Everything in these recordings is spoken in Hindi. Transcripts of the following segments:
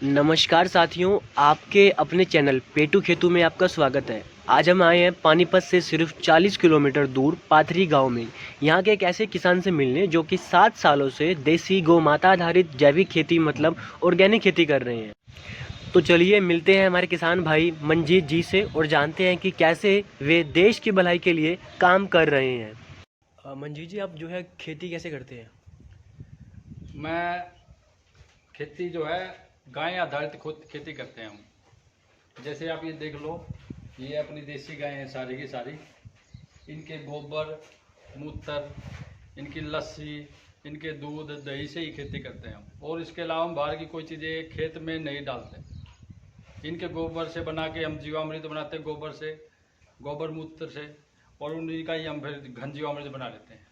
नमस्कार साथियों, आपके अपने चैनल पेटू खेतू में आपका स्वागत है। आज हम आए हैं पानीपत से सिर्फ 40 किलोमीटर दूर पाथरी गांव में। यहां के एक ऐसे किसान से मिलने जो कि 7 सालों से देसी गौ माता आधारित जैविक खेती मतलब ऑर्गेनिक खेती कर रहे हैं। तो चलिए मिलते हैं हमारे किसान भाई मंजीत जी से और जानते हैं कि कैसे वे देश की भलाई के लिए काम कर रहे हैं। मंजीत जी, आप जो है खेती कैसे करते हैं? मैं खेती जो है गाय आधारित खुद खेती करते हैं हम। जैसे आप ये देख लो, ये अपनी देसी गायें हैं सारी की सारी। इनके गोबर, मूत्र, इनकी लस्सी, इनके दूध दही से ही खेती करते हैं हम। और इसके अलावा हम बाहर की कोई चीज़ें खेत में नहीं डालते। इनके गोबर से बना के हम जीवामृत बनाते हैं, गोबर से, गोबर मूत्र से, और उन्हीं का ही हम फिर घन जीवामृत बना लेते हैं।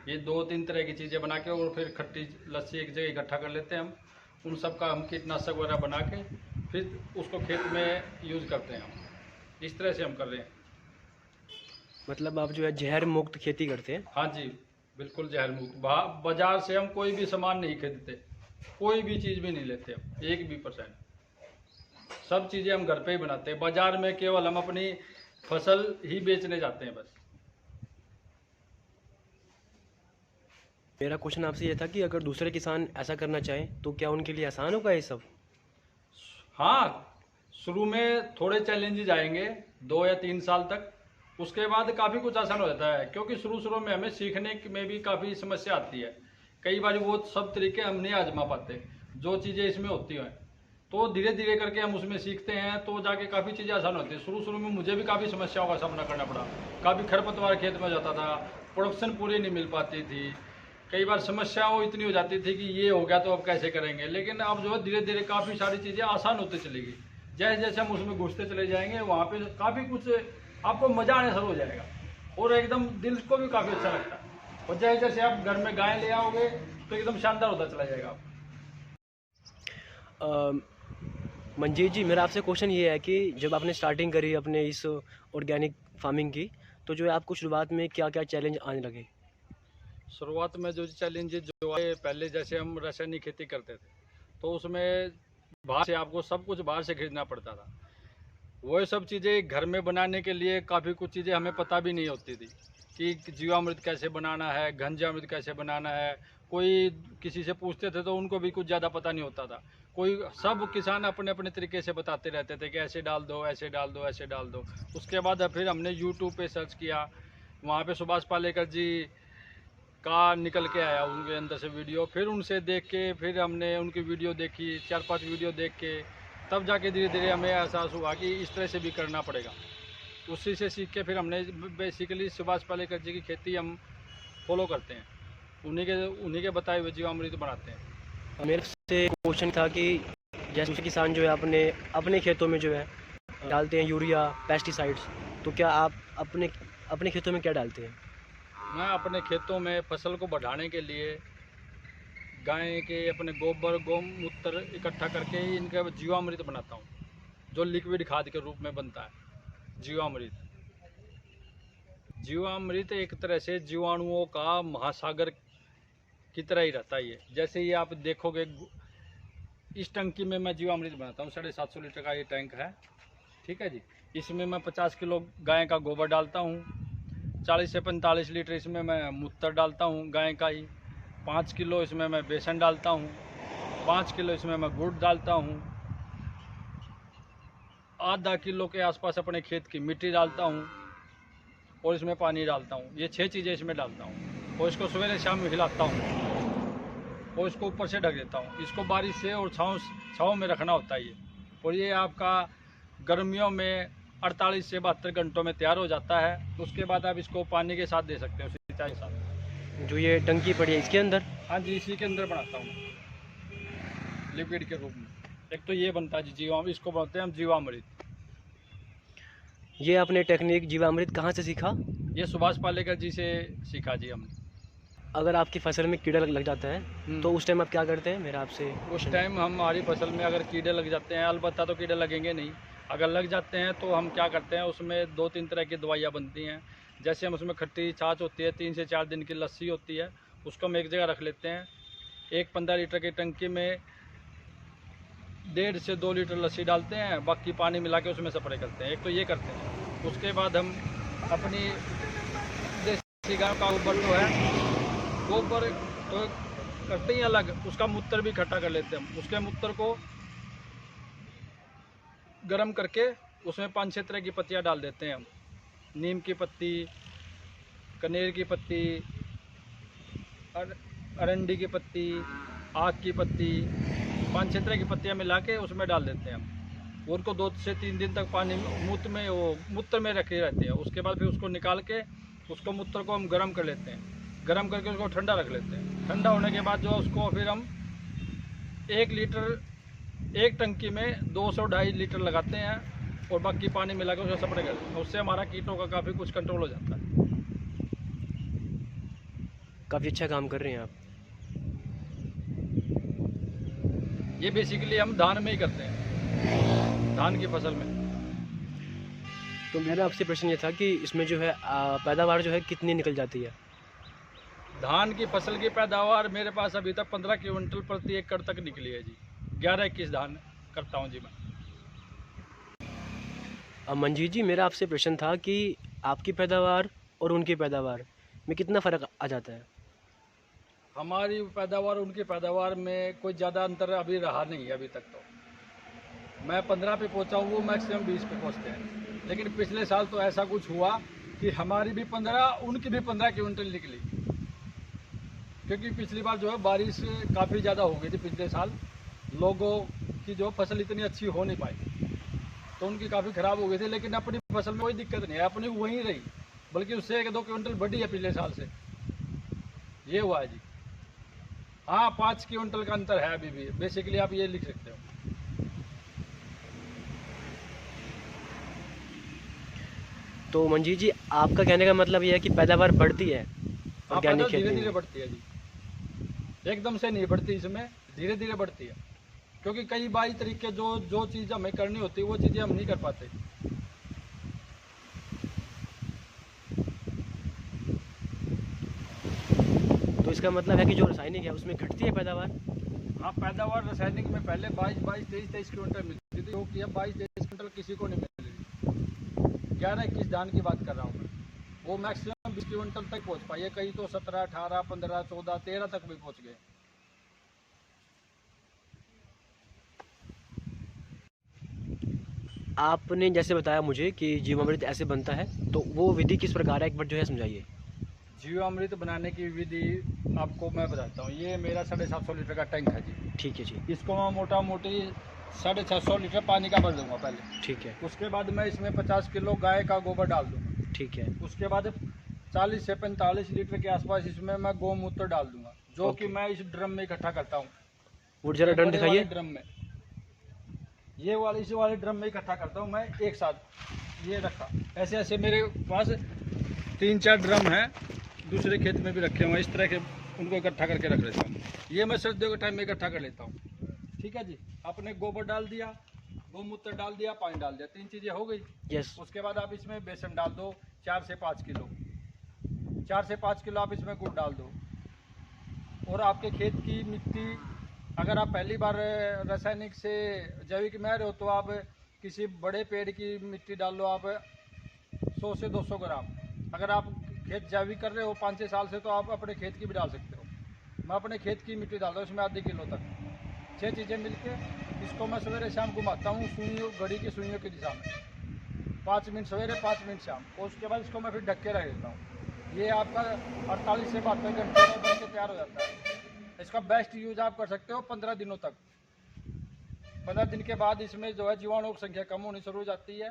ये 2-3 तरह की चीज़ें बना के और फिर खट्टी लस्सी एक जगह इकट्ठा कर लेते हैं हम। उन सब का हम कीटनाशक वगैरह बना के फिर उसको खेत में यूज़ करते हैं हम। इस तरह से हम कर रहे हैं। मतलब आप जो है जहर मुक्त खेती करते हैं? हाँ जी, बिल्कुल जहर मुक्त। बाजार से हम कोई भी सामान नहीं खरीदते, कोई भी चीज़ भी नहीं लेते हम, 1% भी। सब चीज़ें हम घर पे ही बनाते हैं। बाजार में केवल हम अपनी फसल ही बेचने जाते हैं बस। मेरा क्वेश्चन आपसे ये था कि अगर दूसरे किसान ऐसा करना चाहें तो क्या उनके लिए आसान होगा ये सब? हाँ, शुरू में थोड़े चैलेंजेस आएंगे 2 या 3 साल तक। उसके बाद काफ़ी कुछ आसान हो जाता है, क्योंकि शुरू में हमें सीखने में भी काफ़ी समस्या आती है। कई बार वो सब तरीके हम नहीं आजमा पाते जो चीज़ें इसमें होती हैं। तो धीरे धीरे करके हम उसमें सीखते हैं, तो जाके काफ़ी चीज़ें आसान होती है। शुरू में मुझे भी काफ़ी समस्याओं का सामना करना पड़ा। काफ़ी खरपतवार खेत में जाता था, प्रोडक्शन पूरी नहीं मिल पाती थी। कई बार समस्याओं इतनी हो जाती थी कि ये हो गया तो अब कैसे करेंगे। लेकिन अब जो है धीरे धीरे काफ़ी सारी चीज़ें आसान होती चलेगी। जैसे जैसे हम उसमें घुसते चले जाएंगे, वहाँ पे काफ़ी कुछ आपको मज़ा आने शुरू हो जाएगा और एकदम दिल को भी काफ़ी अच्छा लगता है। और जैसे जैसे आप घर में गाय ले आओगे तो एकदम शानदार होता चला जाएगा। मंजीत जी, मेरा आपसे क्वेश्चन ये है कि जब आपने स्टार्टिंग करी अपने इस ऑर्गेनिक फार्मिंग की, तो जो है आपको शुरुआत में क्या क्या चैलेंज आने लगे? शुरुआत में जो चैलेंजेस जो आए, पहले जैसे हम रासायनिक खेती करते थे तो उसमें बाहर से आपको सब कुछ बाहर से खरीदना पड़ता था। वो सब चीज़ें घर में बनाने के लिए काफ़ी कुछ चीज़ें हमें पता भी नहीं होती थी कि जीवामृत कैसे बनाना है, घन जीवामृत कैसे बनाना है। कोई किसी से पूछते थे तो उनको भी कुछ ज़्यादा पता नहीं होता था। कोई सब किसान अपने अपने तरीके से बताते रहते थे कि ऐसे डाल दो, ऐसे डाल दो, ऐसे डाल दो। उसके बाद फिर हमने यूट्यूब पे सर्च किया, वहाँ पे सुभाष पालेकर जी का निकल के आया उनके अंदर से वीडियो। फिर उनसे देख के फिर हमने उनकी वीडियो देखी, 4-5 वीडियो देख के तब जाके धीरे धीरे हमें एहसास हुआ कि इस तरह से भी करना पड़ेगा। उसी से सीख के फिर हमने बेसिकली सुभाष पालेकर जी की खेती हम फॉलो करते हैं। उन्हीं के बताए हुए जीवामृत बनाते हैं। मेरे से क्वेश्चन था कि जैसे किसान जो है अपने अपने खेतों में जो है डालते हैं यूरिया, पेस्टिसाइड्स, तो क्या आप अपने अपने खेतों में क्या डालते हैं? मैं अपने खेतों में फसल को बढ़ाने के लिए गाय के अपने गोबर गौमूत्र इकट्ठा करके ही इनका जीवामृत बनाता हूँ, जो लिक्विड खाद के रूप में बनता है। जीवामृत एक तरह से जीवाणुओं का महासागर की तरह ही रहता है। ये जैसे ये आप देखोगे, इस टंकी में मैं जीवामृत बनाता हूँ, 750 लीटर का ये टैंक है, ठीक है जी। इसमें मैं 50 किलो गाय का गोबर डालता हूँ, 40 से 45 लीटर इसमें मैं मूत्र डालता हूँ गाय का ही, 5 किलो इसमें मैं बेसन डालता हूँ, 5 किलो इसमें मैं गुड़ डालता हूँ, आधा किलो के आसपास अपने खेत की मिट्टी डालता हूँ और इसमें पानी डालता हूँ। ये 6 चीज़ें इसमें डालता हूँ और इसको सवेरे शाम में हिलाता हूँ और इसको ऊपर से ढक देता हूँ। इसको बारिश से और छाँव में रखना होता है ये। और ये आपका गर्मियों में 48 से 72 घंटों में तैयार हो जाता है। उसके बाद आप इसको पानी के साथ दे सकते हो, सिंचाई के साथ। जो ये टंकी पड़ी है इसके अंदर? हाँ जी, इसी के अंदर बनाता हूँ लिक्विड के रूप में। एक तो ये बनता है जी इसको बोलते हैं हम जीवामृत। ये आपने टेक्निक जीवामृत कहाँ से सीखा? ये सुभाष पालेकर जी से सीखा जी हमने। अगर आपकी फसल में कीड़ा लग जाता है तो उस टाइम आप क्या करते हैं? मेरा आपसे उस टाइम हमारी फसल में अगर कीड़े लग जाते हैं, अलबत्ता तो कीड़े लगेंगे नहीं, अगर लग जाते हैं तो हम क्या करते हैं, उसमें 2-3 तरह की दवाइयाँ बनती हैं। जैसे हम उसमें खट्टी छाछ होती है, 3 से 4 दिन की लस्सी होती है, उसको हम एक जगह रख लेते हैं। एक 15 लीटर की टंकी में 1.5 से 2 लीटर लस्सी डालते हैं, बाकी पानी मिला के उसमें स्प्रे करते हैं। एक तो ये करते हैं। उसके बाद हम अपनी देसी गाय का गोबर जो है, गोबर तो करते ही अलग, उसका मूत्र भी इकट्ठा कर लेते हैं हम। उसके मूत्र को गर्म करके उसमें 5-6 तरह की पत्तियाँ डाल देते हैं हम। नीम की पत्ती, कनेर की पत्ती, अरंडी की पत्ती, आक की पत्ती, 5-6 तरह की पत्तियाँ मिला के उसमें डाल देते हैं हम। उनको 2 से 3 दिन तक पानी मूत्र में रखे रहते हैं। उसके बाद फिर उसको निकाल के उसको मूत्र को हम गर्म कर लेते हैं। गर्म करके उसको ठंडा रख लेते हैं। ठंडा होने के बाद जो उसको फिर हम 1 टंकी में 200-250 लीटर लगाते हैं और बाकी पानी मिला के उसको स्प्रे करते हैं। उससे हमारा कीटों का काफ़ी कुछ कंट्रोल हो जाता है। काफ़ी अच्छा काम कर रहे हैं आप। ये बेसिकली हम धान में ही करते हैं, धान की फसल में। तो मेरा आपसे प्रश्न ये था कि इसमें जो है पैदावार जो है कितनी निकल जाती है? धान की फसल की पैदावार मेरे पास अभी तक 15 क्विंटल प्रति एकड़ तक निकली है जी। 11-21 धान करता हूँ जी मैं। मंजीत जी, मेरा आपसे प्रश्न था कि आपकी पैदावार और उनकी पैदावार में कितना फ़र्क आ जाता है? हमारी पैदावार उनकी पैदावार में कोई ज़्यादा अंतर अभी रहा नहीं है अभी तक। तो मैं 15 पे पहुँचा हूँ, वो मैक्सिमम 20 पे पहुँचते हैं। लेकिन पिछले साल तो ऐसा कुछ हुआ कि हमारी भी 15, उनकी भी 15 क्विंटल निकली, क्योंकि पिछली बार जो है बारिश काफ़ी ज़्यादा हो गई थी। पिछले साल लोगों की जो फसल इतनी अच्छी हो नहीं पाई, तो उनकी काफ़ी ख़राब हो गई थी। लेकिन अपनी फसल में कोई दिक्कत नहीं है, अपनी वहीं रही, बल्कि उससे 1-2 क्विंटल बढ़ी है पिछले साल से। ये हुआ है जी। हाँ, 5 क्विंटल का अंतर है अभी भी, बेसिकली आप ये लिख सकते हो। तो मंजीत जी, आपका कहने का मतलब ये है कि पैदावार बढ़ती है ऑर्गेनिक खेती धीरे में? धीरे बढ़ती है जी, एकदम से नहीं बढ़ती, इसमें धीरे धीरे बढ़ती है। क्योंकि कई बाई तरीके जो चीज़ हमें करनी होती है वो चीज़ें हम नहीं कर पाते। तो इसका मतलब है कि जो रासायनिक है उसमें घटती है पैदावार? हाँ, पैदावार रासायनिक में पहले 22, 23 क्विंटल मिलती थी, क्योंकि अब 22-23 क्विंटल किसी को नहीं मिल रही। 11-21 धान की बात कर रहा हूँ मैं, वो मैक्सिमम 20 क्विंटल तक पहुँच पाई है। कहीं तो 17, 18, 15, 14, 13 तक भी पहुँच गए। आपने जैसे बताया मुझे कि जीवामृत ऐसे बनता है, तो वो विधि किस प्रकार है, एक बार जो है समझाइए। जीवामृत बनाने की विधि आपको मैं बताता हूँ। ये मेरा 750 लीटर का टैंक है जी। ठीक है जी। इसको मैं मोटा मोटी 650 लीटर पानी का भर दूंगा पहले। ठीक है। उसके बाद मैं इसमें 50 किलो गाय का गोबर डाल दूंगा। ठीक है। उसके बाद 40 से 45 लीटर के आसपास इसमें मैं गौमूत्र डाल दूंगा, जो कि मैं इस ड्रम में इकट्ठा करता हूँ। वो जरा ड्रम दिखाइए। ड्रम में, इस वाले ड्रम में इकट्ठा करता हूँ मैं एक साथ। ये रखा, ऐसे ऐसे मेरे पास 3-4 ड्रम हैं, दूसरे खेत में भी रखे हुए हैं। इस तरह के उनको इकट्ठा करके रख लेता हूँ। ये मैं सर्दियों के टाइम में इकट्ठा कर लेता हूँ। ठीक है जी। आपने गोबर डाल दिया, गौमूत्र डाल दिया, पानी डाल दिया, 3 चीज़ें हो गई। यस। उसके बाद आप इसमें बेसन डाल दो 4 से 5 किलो। 4 से 5 किलो आप इसमें गुड़ डाल दो। और आपके खेत की मिट्टी, अगर आप पहली बार रासायनिक से जैविक में आ रहे हो तो आप किसी बड़े पेड़ की मिट्टी डाल लो, आप 100 से 200 ग्राम। अगर आप खेत जैविक कर रहे हो 5-6 साल से, तो आप अपने खेत की भी डाल सकते हो। मैं अपने खेत की मिट्टी डालता हूँ इसमें आधे किलो तक। 6 चीज़ें मिलके इसको मैं सवेरे शाम घुमाता हूँ सुइयों, घड़ी की सुइयों की दिशा में। 5 मिनट सवेरे, 5 मिनट शाम। और उसके बाद इसको मैं फिर ढक के रख देता हूँ। ये आपका 48 से 72 घंटे में बन के तैयार हो जाता है। इसका बेस्ट यूज आप कर सकते हो 15 दिनों तक। 15 दिन के बाद इसमें जो है जीवाणुओं की संख्या कम होनी शुरू हो जाती है,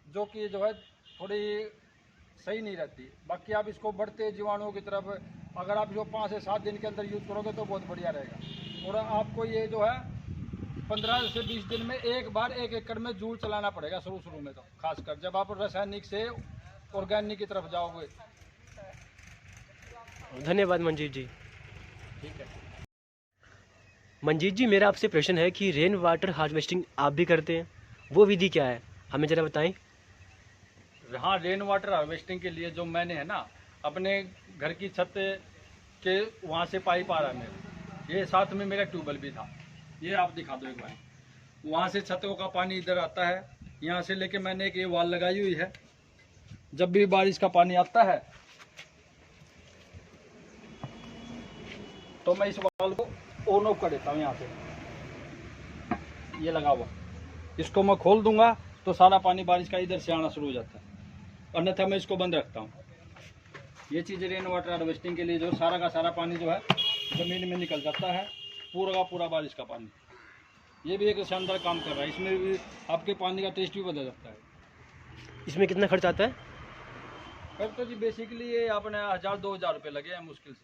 जो कि जो है थोड़ी सही नहीं रहती। बाकी आप इसको बढ़ते जीवाणुओं की तरफ, अगर आप जो 5 से 7 दिन के अंदर यूज़ करोगे तो बहुत बढ़िया रहेगा। और आपको ये जो है 15 से 20 दिन में एक बार 1 एकड़ में जूड़ चलाना पड़ेगा शुरू में, तो खासकर जब आप रासायनिक से ऑर्गेनिक की तरफ जाओगे। धन्यवाद मंजीत जी। ठीक है। मंजीत जी, मेरा आपसे प्रश्न है कि रेन वाटर हार्वेस्टिंग आप भी करते हैं, वो विधि क्या है, हमें ज़रा बताएं। हाँ, रेन वाटर हार्वेस्टिंग के लिए जो मैंने है ना, अपने घर की छत के वहाँ से पाइप आ रहा है मेरा। ये साथ में मेरा ट्यूबवेल भी था। ये आप दिखा दो एक बार। वहाँ से छतों का पानी इधर आता है। यहाँ से लेके मैंने एक ये वाल लगाई हुई है, जब भी बारिश का पानी आता है तो मैं इस वाल को ऑन ऑफ कर देता हूँ। यहाँ से ये लगा हुआ, इसको मैं खोल दूंगा तो सारा पानी बारिश का इधर से आना शुरू हो जाता है, अन्यथा मैं इसको बंद रखता हूँ। ये चीज़ रेन वाटर हार्वेस्टिंग के लिए जो सारा का सारा पानी जो है ज़मीन में निकल जाता है, पूरा का पूरा बारिश का पानी। ये भी एक शानदार काम कर रहा है, इसमें भी आपके पानी का टेस्ट भी बदल जाता है। इसमें कितना खर्च आता है? फिर तो जी बेसिकली ये अपने 1000-2000 रुपये लगे हैं मुश्किल से,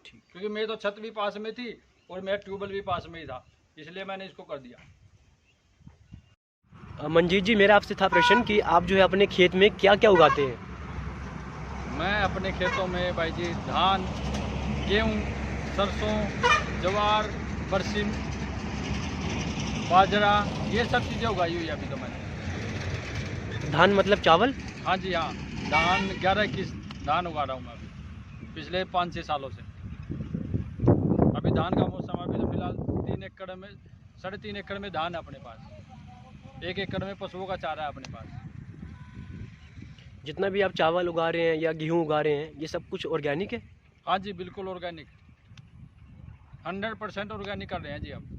ठीक। क्योंकि मेरी तो छत भी पास में थी और मेरा ट्यूबवेल भी पास में ही था, इसलिए मैंने इसको कर दिया। मंजीत जी, मेरा आपसे था प्रश्न कि आप जो है अपने खेत में क्या क्या उगाते हैं? मैं अपने खेतों में भाई जी धान, गेहूँ, सरसों, ज्वार, बरसिम, बाजरा, ये सब चीज़ें उगाई हुई है अभी तो मैंने। धान मतलब चावल? हाँ जी हाँ, धान 11-21 धान उगा रहा हूँ मैं अभी पिछले 5-6 सालों से। अभी धान का मौसम, अभी तो फिलहाल 3 एकड़ में 3.5 एकड़ में धान है अपने पास, 1 एकड़ में पशुओं का चारा है अपने पास। जितना भी आप चावल उगा रहे हैं या गेहूँ उगा रहे हैं, ये सब कुछ ऑर्गेनिक है? हाँ जी बिल्कुल ऑर्गेनिक, 100% ऑर्गेनिक कर रहे हैं जी हम।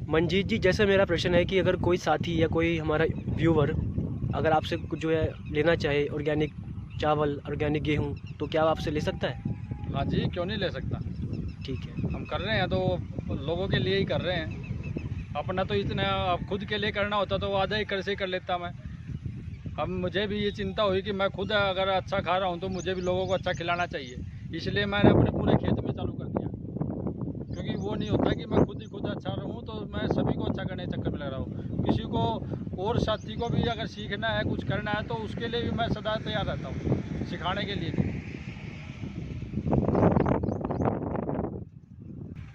मंजीत जी, जैसे मेरा प्रश्न है कि अगर कोई साथी या कोई हमारा व्यूवर अगर आपसे कुछ जो है लेना चाहे ऑर्गेनिक चावल, ऑर्गेनिक गेहूँ, तो क्या आपसे ले सकता है? हाँ जी, क्यों नहीं ले सकता। ठीक है। हम कर रहे हैं तो लोगों के लिए ही कर रहे हैं, अपना तो इतना अब खुद के लिए करना होता तो आधा एकड़ से कर लेता मैं। अब मुझे भी ये चिंता हुई कि मैं खुद अगर अच्छा खा रहा हूँ तो मुझे भी लोगों को अच्छा खिलाना चाहिए, इसलिए मैंने अपने पूरे खेत में चालू कर दिया। क्योंकि वो नहीं होता कि मैं खुद अच्छा रहूँ तो मैं सभी को अच्छा करने के चक्कर में लग रहा हूँ। किसी को और साथी को भी अगर सीखना है, कुछ करना है तो उसके लिए भी मैं सदा तैयार रहता हूँ, सिखाने के लिए भी।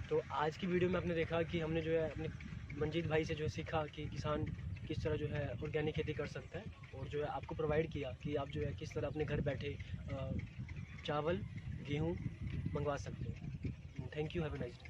तो आज की वीडियो में आपने देखा कि हमने जो है अपने मंजीत भाई से जो है सीखा कि किसान किस तरह जो है ऑर्गेनिक खेती कर सकता है, और जो है आपको प्रोवाइड किया कि आप जो है किस तरह अपने घर बैठे चावल गेहूँ मंगवा सकते हैं। Thank you, have a nice day.